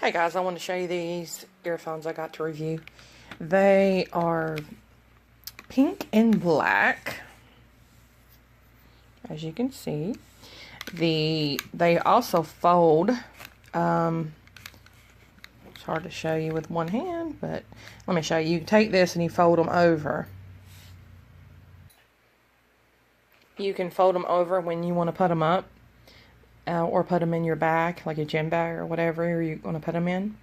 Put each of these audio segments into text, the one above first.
Hey guys, I want to show you these earphones I got to review. They are pink and black, as you can see. They also fold. It's hard to show you with one hand, but let me show you. You take this and you fold them over. You can fold them over when you want to put them up. Or put them in your bag, like a gym bag or whatever you're going to put them in.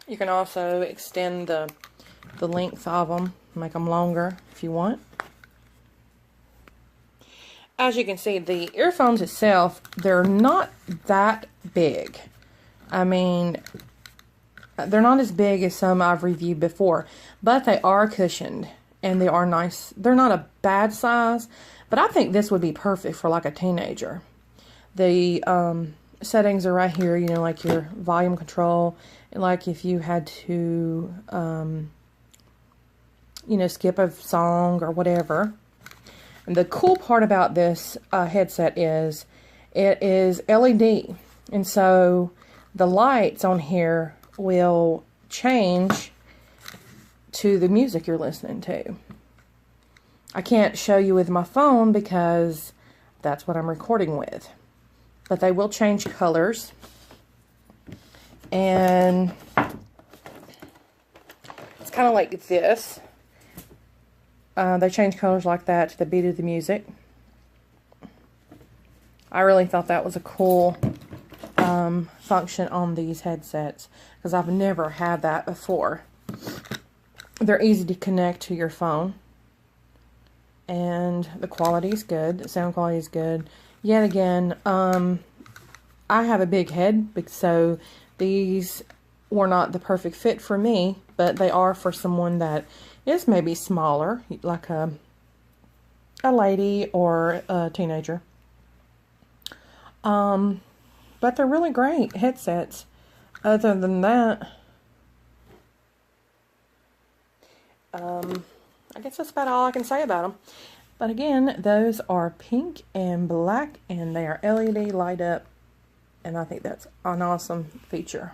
You can also extend the length of them, make them longer if you want. As you can see, the earphones itself, they're not that big. I mean, they're not as big as some I've reviewed before, but they are cushioned and they are nice. They're not a bad size, but I think this would be perfect for like a teenager. The settings are right here, you know, like your volume control, and like if you had to, you know, skip a song or whatever. And the cool part about this headset is it is LED, and so the lights on here will change to the music you're listening to. I can't show you with my phone because that's what I'm recording with. But they will change colors. And it's kind of like this. They change colors like that to the beat of the music. I really thought that was a cool function on these headsets, because I've never had that before. They're easy to connect to your phone. And the quality is good. The sound quality is good. Yet again, I have a big head, so these were not the perfect fit for me, but they are for someone that is maybe smaller, like a lady or a teenager. But they're really great headsets. Other than that, I guess that's about all I can say about them. But again, those are pink and black, and they are LED light up, and I think that's an awesome feature.